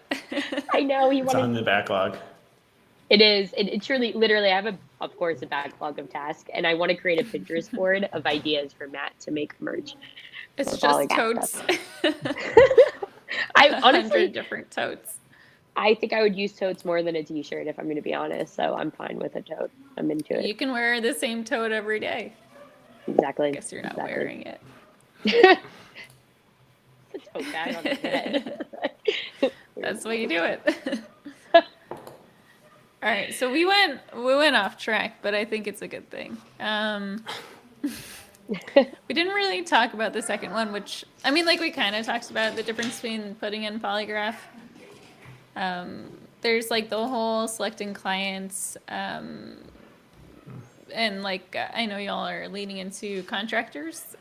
I know he It's wanted. on the backlog. It is. It truly, literally, I have of course, a backlog of tasks, and I want to create a Pinterest board of ideas for Matt to make merch. It's for just polygraph totes. stuff. I 100 honestly, different totes. I think I would use totes more than a t-shirt if I'm going to be honest. So I'm fine with a tote. I'm into it. You can wear the same tote every day. Exactly. I guess you're not exactly. wearing it. A tote bag on the head. That's why you do it. All right, so we went off track, but I think it's a good thing. We didn't really talk about the second one, which I mean, like we kind of talked about the difference between pudding and polygraph. There's like the whole selecting clients, and like I know y'all are leaning into contractors.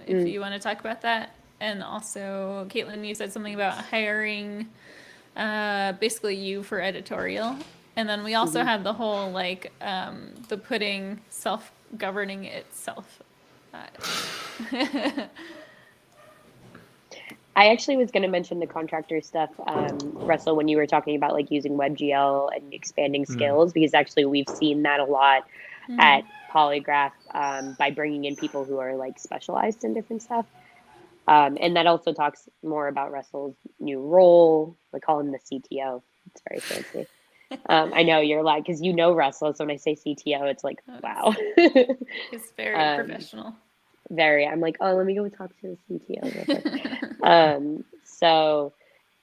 If you want to talk about that, and also Caitlyn, you said something about hiring, basically you for editorial, and then we also have the whole like the pudding self-governing itself. I actually was going to mention the contractor stuff, Russell, when you were talking about like using WebGL and expanding skills, because actually we've seen that a lot at Polygraph by bringing in people who are like specialized in different stuff. And that also talks more about Russell's new role. We call him the CTO. It's very fancy. I know you're like, because you know Russell, so when I say CTO, it's like, wow. It's very professional. Very. I'm like, oh, let me go talk to the CTO real quick. So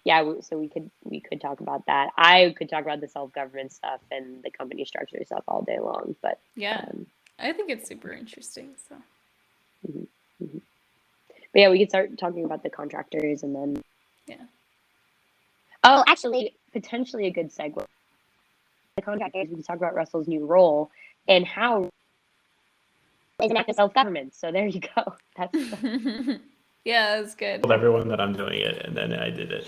yeah, so we could talk about that. I could talk about the self-government stuff and the company structure stuff all day long, but yeah, I think it's super interesting. So but yeah, we could start talking about the contractors and then yeah. Oh, actually, potentially a good segue. The contractors, we can talk about Russell's new role and how is an act of self-government. So there you go. That's Yeah, that's good. Told everyone that I'm doing it, and then I did it.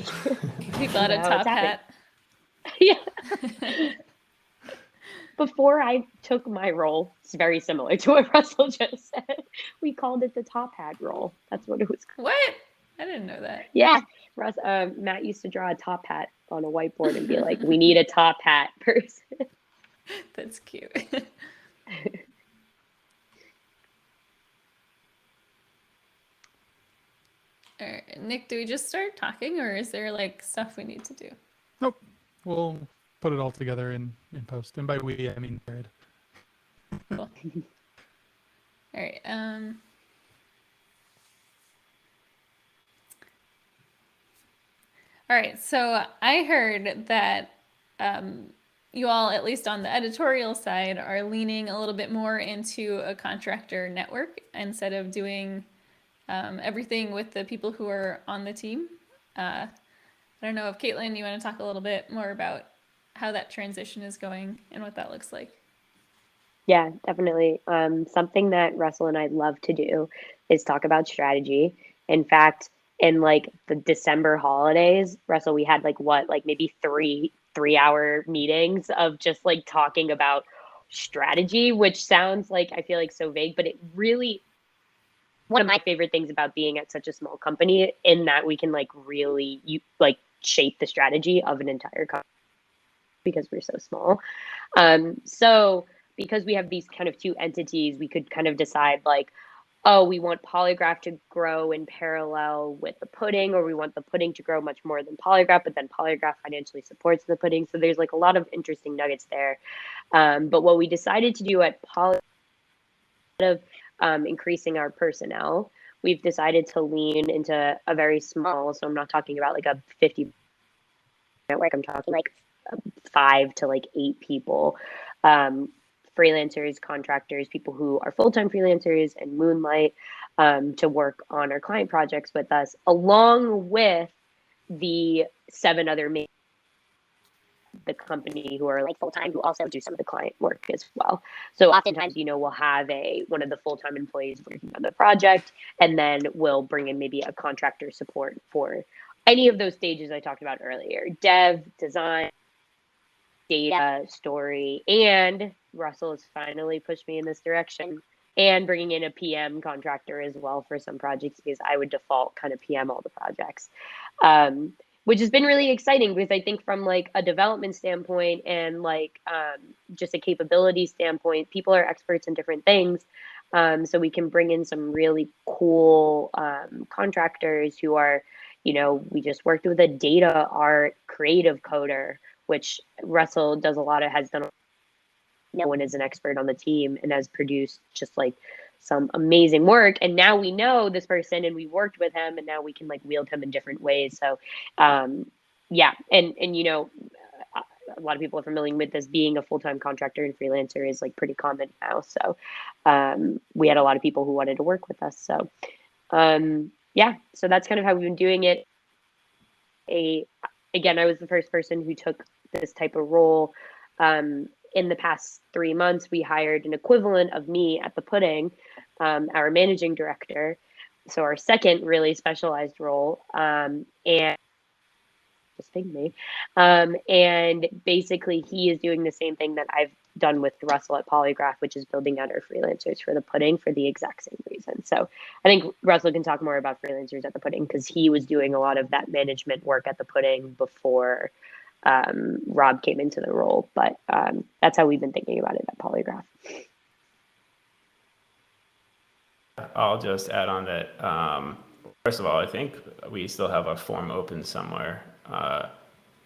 He bought a No, top it's happening. hat. Yeah. Before I took my role, it's very similar to what Russell just said. We called it the top hat role. That's what it was called. What? I didn't know that. Yeah. Matt used to draw a top hat on a whiteboard and be like, we need a top hat person. That's cute. All right, Nick, do we just start talking, or is there like stuff we need to do? Nope. We'll put it all together in post. And by we, I mean Jared. Cool. All right. All right. So I heard that you all, at least on the editorial side, are leaning a little bit more into a contractor network instead of doing everything with the people who are on the team. I don't know if Caitlyn, you want to talk a little bit more about how that transition is going and what that looks like. Yeah, definitely. Something that Russell and I love to do is talk about strategy. In fact, in like the December holidays, Russell, we had like maybe three-hour meetings of just like talking about strategy, which sounds like, I feel like so vague, but it really, one of my favorite things about being at such a small company in that we can like really shape the strategy of an entire company because we're so small. So because we have these kind of two entities, we could kind of decide like, oh, we want Polygraph to grow in parallel with the pudding, or we want the pudding to grow much more than Polygraph, but then Polygraph financially supports the pudding. So there's like a lot of interesting nuggets there. But what we decided to do at Polygraph, instead of increasing our personnel, we've decided to lean into a very small, so I'm not talking about like a 50 network, I'm talking like 5 to like 8 people, freelancers, contractors, people who are full-time freelancers and moonlight to work on our client projects with us, along with the 7 other the company who are like full-time, who also do some of the client work as well. So oftentimes, we'll have one of the full-time employees working on the project, and then we'll bring in maybe a contractor support for any of those stages I talked about earlier: dev, design, data, story, and Russell has finally pushed me in this direction, and bringing in a PM contractor as well for some projects, because I would default kind of PM all the projects, which has been really exciting, because I think from like a development standpoint and like just a capability standpoint, people are experts in different things. So we can bring in some really cool contractors who are, we just worked with a data art creative coder, which Russell does a lot of, has done. No one is an expert on the team and has produced just like some amazing work. And now we know this person and we worked with him, and now we can like wield him in different ways. So yeah. And a lot of people are familiar with this. Being a full-time contractor and freelancer is like pretty common now. So we had a lot of people who wanted to work with us. So yeah, so that's kind of how we've been doing it. Again, I was the first person who took this type of role. In the past 3 months, we hired an equivalent of me at the Pudding, our managing director. So our second really specialized role, and just pinged me. And basically he is doing the same thing that I've done with Russell at Polygraph, which is building out our freelancers for the Pudding for the exact same reason. So I think Russell can talk more about freelancers at the Pudding, because he was doing a lot of that management work at the Pudding before Rob came into the role. But that's how we've been thinking about it at Polygraph. I'll just add on that. First of all, I think we still have a form open somewhere.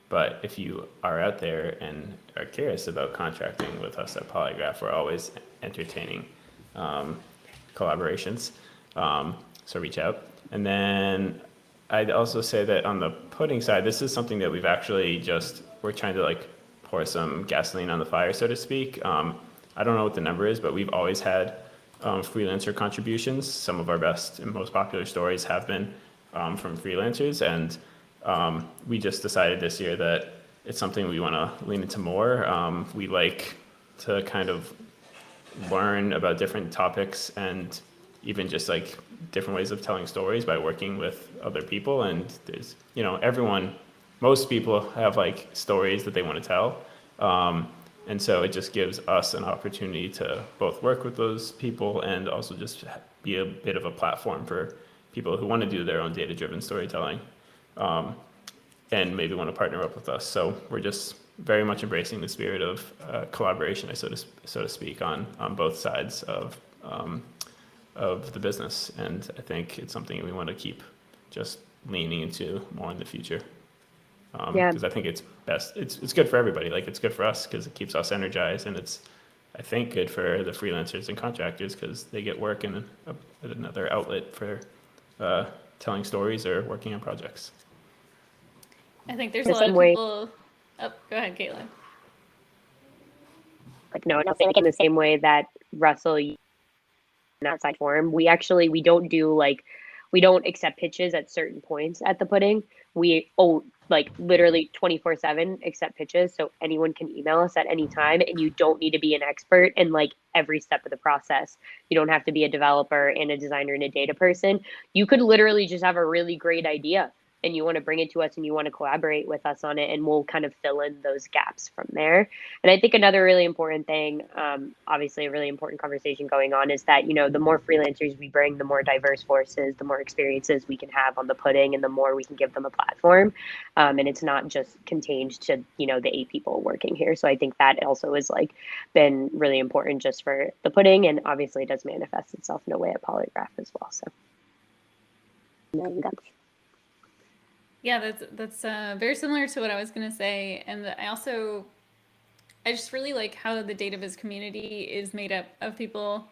But if you are out there and are curious about contracting with us at Polygraph, we're always entertaining collaborations. So reach out. And then I'd also say that on the Pudding side, this is something that we've actually we're trying to like pour some gasoline on the fire, so to speak. I don't know what the number is, but we've always had freelancer contributions. Some of our best and most popular stories have been from freelancers, and we just decided this year that it's something we want to lean into more. We like to kind of learn about different topics and even just like different ways of telling stories by working with other people. And there's, most people have like stories that they want to tell. And so it just gives us an opportunity to both work with those people and also just be a bit of a platform for people who want to do their own data-driven storytelling, and maybe want to partner up with us. So we're just very much embracing the spirit of collaboration, so to speak, on both sides of the business. And I think it's something we want to keep just leaning into more in the future. Because I think it's best. It's good for everybody. Like, it's good for us because it keeps us energized, and it's, I think, good for the freelancers and contractors because they get work and another outlet for telling stories or working on projects. I think there's a lot of people. Oh, go ahead, Caitlyn. Like, no, I'll say like in the same way that Russell, in outside forum, we don't accept pitches at certain points at the Pudding. We like literally 24/7 accept pitches, so anyone can email us at any time, and you don't need to be an expert in like every step of the process. You don't have to be a developer and a designer and a data person. You could literally just have a really great idea and you want to bring it to us and you want to collaborate with us on it, and we'll kind of fill in those gaps from there. And I think another really important thing, obviously a really important conversation going on, is that, the more freelancers we bring, the more diverse forces, the more experiences we can have on the Pudding, and the more we can give them a platform. And it's not just contained to, the 8 people working here. So I think that also has like been really important just for the Pudding, and obviously it does manifest itself in a way at Polygraph as well. So. Yeah, that's very similar to what I was going to say. And I just really like how the data viz community is made up of people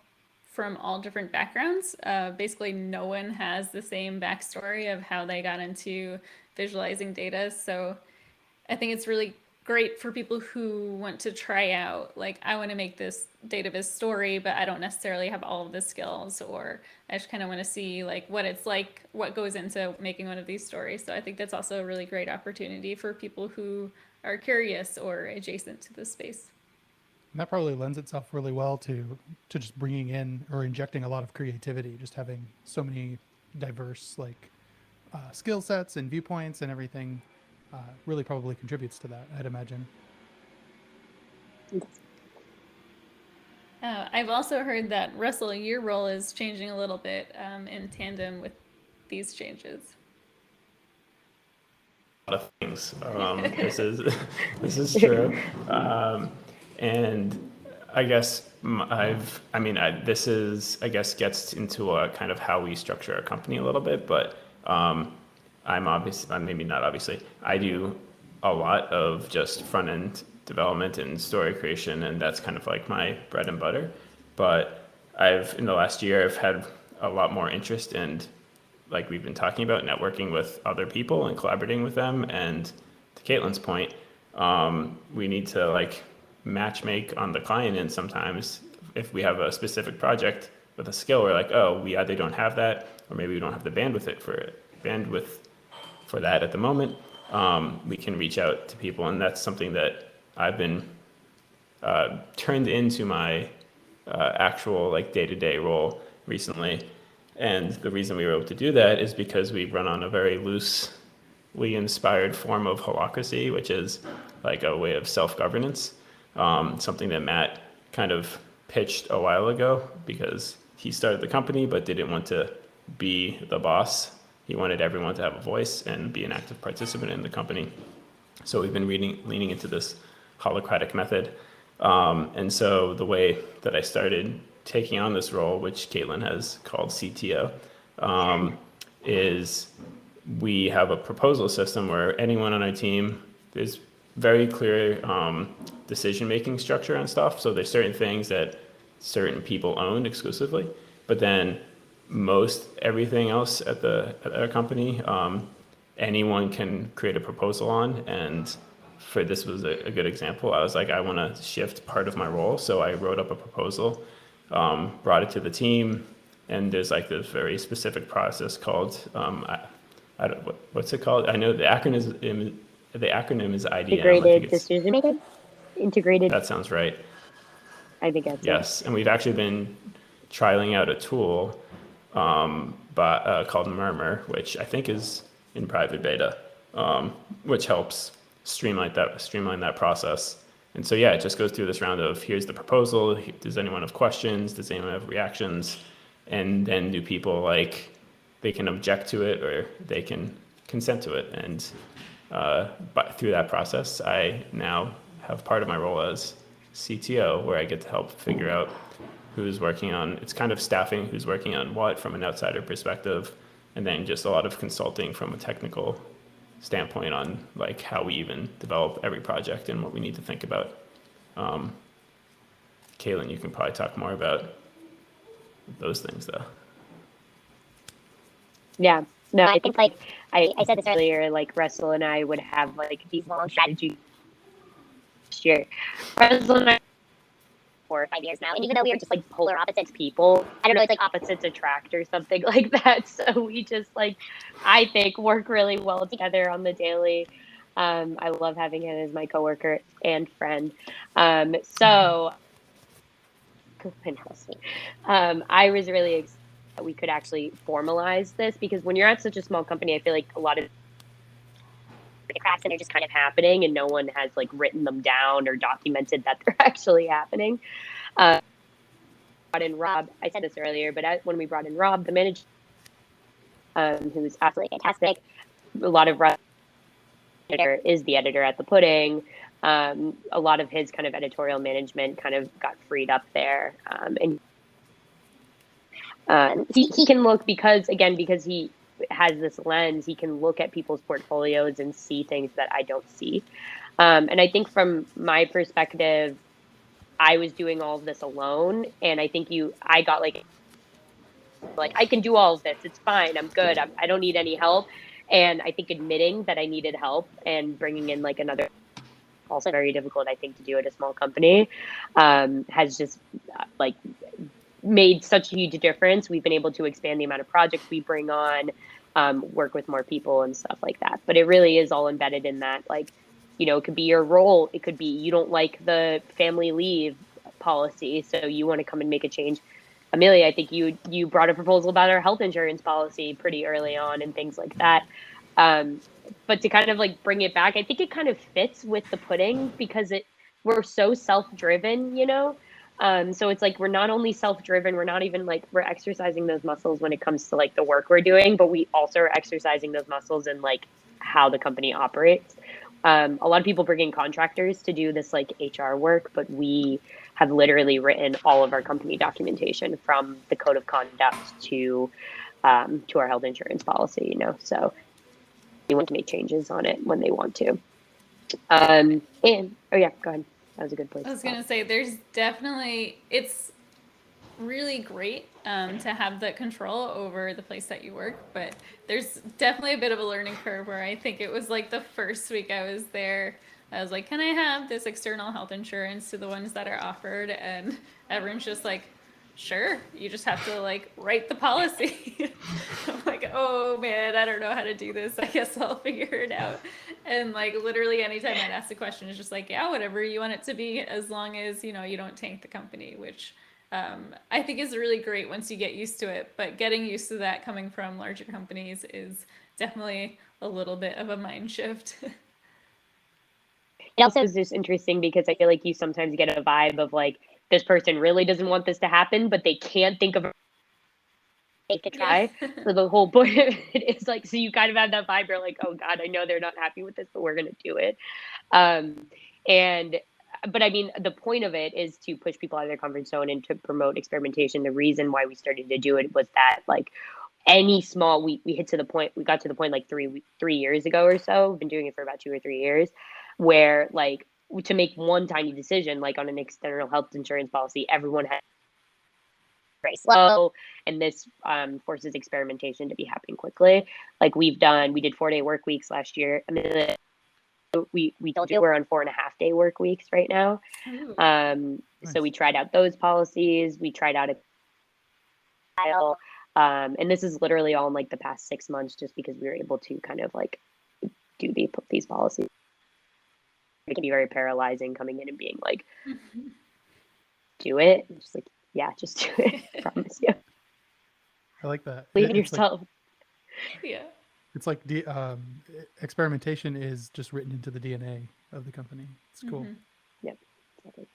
from all different backgrounds. Basically, no one has the same backstory of how they got into visualizing data. So I think it's really great for people who want to try out, like, I want to make this data viz story, but I don't necessarily have all of the skills, or I just kind of want to see like what it's like, what goes into making one of these stories. So I think that's also a really great opportunity for people who are curious or adjacent to this space. And that probably lends itself really well to just bringing in or injecting a lot of creativity, just having so many diverse like skill sets and viewpoints and everything really probably contributes to that, I'd imagine. I've also heard that, Russell, your role is changing a little bit in tandem with these changes. A lot of things. This is true, and I guess this is, I guess, gets into a kind of how we structure our company a little bit, but maybe not obviously. I do a lot of just front end development and story creation, and that's kind of like my bread and butter. But in the last year, I've had a lot more interest in, like we've been talking about, networking with other people and collaborating with them. And to Caitlyn's point, we need to like match make on the client. And sometimes if we have a specific project with a skill, we're like, oh, we either don't have that, or maybe we don't have the bandwidth for that at the moment. We can reach out to people, and that's something that I've been turned into my actual like day-to-day role recently. And the reason we were able to do that is because we run on a very loosely inspired form of holacracy, which is like a way of self-governance, something that Matt kind of pitched a while ago because he started the company but didn't want to be the boss. He wanted everyone to have a voice and be an active participant in the company. So we've been leaning into this holacratic method. And so the way that I started taking on this role, which Caitlyn has called CTO, is we have a proposal system where anyone on our team, there's very clear decision-making structure and stuff. So there's certain things that certain people own exclusively, but then most everything else at our company, anyone can create a proposal on. And for this was a good example. I was like, I want to shift part of my role. So I wrote up a proposal, brought it to the team, and there's like this very specific process called, what's it called? I know the acronym is IDM. Integrated decision making? Integrated. That sounds right. I think that's Yes, and we've actually been trialing out a tool called Murmur, which I think is in private beta, which helps streamline that process. And so, yeah, it just goes through this round of here's the proposal. Does anyone have questions? Does anyone have reactions? And then do people they can object to it or they can consent to it? And but through that process, I now have part of my role as CTO where I get to help figure out who's working on, it's kind of staffing who's working on what from an outsider perspective, and then just a lot of consulting from a technical standpoint on how we even develop every project and what we need to think about. Caitlyn, you can probably talk more about those things though. Yeah, no, I think I said this earlier, Russell and I would have these long strategies this year. Russell and I 4 or 5 years now, and even though we were just polar opposites people, I don't know, it's opposites attract or something like that. So we just I think work really well together on the daily. I love having him as my coworker and friend. So I was really excited that we could actually formalize this, because when you're at such a small company, I feel like a lot of cracks and they're just kind of happening and no one has written them down or documented that they're actually happening. Brought in Rob, I said this earlier, but when we brought in Rob, the manager, who's absolutely fantastic, a lot of Rob is the editor at the Pudding. A lot of his kind of editorial management kind of got freed up there. And he can look, because he has this lens, he can look at people's portfolios and see things that I don't see. And I think from my perspective, I was doing all of this alone. And I think I got I can do all of this. It's fine. I'm good. I don't need any help. And I think admitting that I needed help and bringing in another, also very difficult, I think, to do at a small company, has just made such a huge difference. We've been able to expand the amount of projects we bring on, work with more people and stuff like that. But it really is all embedded in that, it could be your role. It could be you don't like the family leave policy, so you want to come and make a change. Amelia, I think you brought a proposal about our health insurance policy pretty early on and things like that. But to kind of like bring it back, I think it kind of fits with the pudding because we're so self-driven, you know. So it's like we're not only self-driven, we're not even like we're exercising those muscles when it comes to like the work we're doing, but we also are exercising those muscles in like how the company operates. A lot of people bring in contractors to do this like HR work, but we have literally written all of our company documentation from the code of conduct to our health insurance policy, you know, so they want to make changes on it when they want to. And oh yeah, go ahead. That was a good place. I was going to say, there's definitely, it's really great to have that control over the place that you work, but there's definitely a bit of a learning curve where I think it was like the first week I was there, I was like, can I have this external health insurance to the ones that are offered? And everyone's just like, sure, you just have to like write the policy. I'm like, oh man, I don't know how to do this. I guess I'll figure it out. And like literally anytime I'd ask a question, it's just like, yeah, whatever you want it to be, as long as, you know, you don't tank the company, which I think is really great once you get used to it. But getting used to that coming from larger companies is definitely a little bit of a mind shift. It also is just interesting because I feel like you sometimes get a vibe of like, this person really doesn't want this to happen, but they can't think of a to try. Yeah. So the whole point of it is like, so you kind of have that vibe. You're like, oh God, I know they're not happy with this, but we're going to do it. But I mean, the point of it is to push people out of their comfort zone and to promote experimentation. The reason why we started to do it was that like any small, we got to the point like 3 years ago or so. We've been doing it for about 2 or 3 years, where like to make one tiny decision, like on an external health insurance policy, everyone had very slow, and this forces experimentation to be happening quickly. Like we did 4-day work weeks last year. I mean, we told you we're on 4.5-day work weeks right now. Nice. So we tried out those policies. We tried out a trial, and this is literally all in like the past 6 months, just because we were able to kind of like do these policies. It can be very paralyzing coming in and being like, do it. And just like, yeah, just do it. I promise you. I like that. Believe in yourself. Like, yeah. It's like experimentation is just written into the DNA of the company. It's cool. Mm-hmm. Yep. Exactly.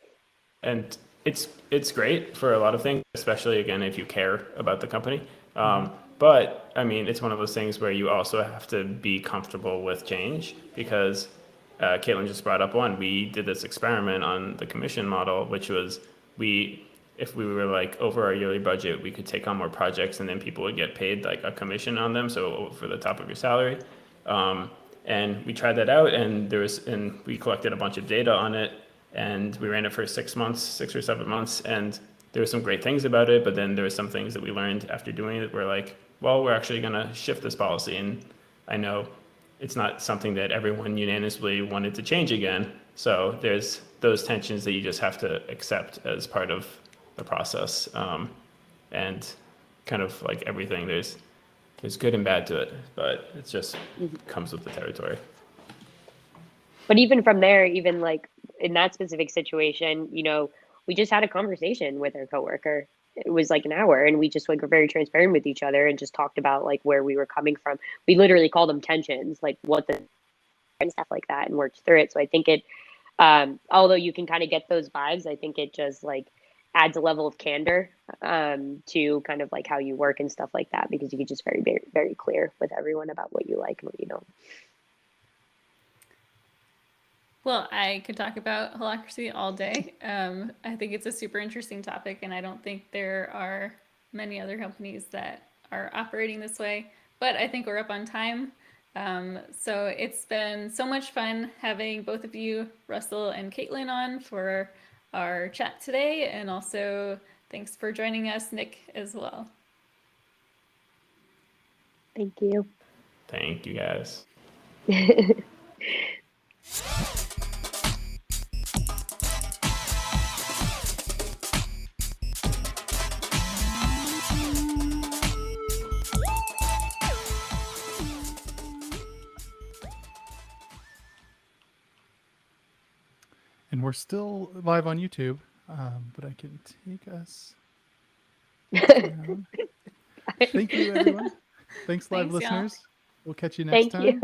And it's great for a lot of things, especially again if you care about the company. But I mean, it's one of those things where you also have to be comfortable with change, because Caitlyn just brought up one. We did this experiment on the commission model, which was if we were like over our yearly budget, we could take on more projects and then people would get paid like a commission on them, so over the top of your salary. And we tried that out, and we collected a bunch of data on it, and we ran it for 6 or 7 months, and there were some great things about it, but then there were some things that we learned after doing it. We're like, well, we're actually going to shift this policy, and I know it's not something that everyone unanimously wanted to change again. So there's those tensions that you just have to accept as part of the process. And kind of like everything, there's good and bad to it, but it just comes with the territory. But even from there, even like in that specific situation, you know, we just had a conversation with our coworker. It was like an hour, and we just like were very transparent with each other and just talked about like where we were coming from. We literally called them tensions, like and stuff like that, and worked through it. So I think it, although you can kind of get those vibes, I think it just like adds a level of candor to kind of like how you work and stuff like that, because you get just very, very, very clear with everyone about what you like and what you don't. Well, I could talk about holacracy all day. I think it's a super interesting topic, and I don't think there are many other companies that are operating this way, but I think we're up on time. So it's been so much fun having both of you, Russell and Caitlyn, on for our chat today, and also thanks for joining us, Nick, as well. Thank you. Thank you, guys. And we're still live on YouTube, but I can take us Thank you, everyone. Thanks, live Thanks, y'all. listeners. We'll catch you next Thank time. you.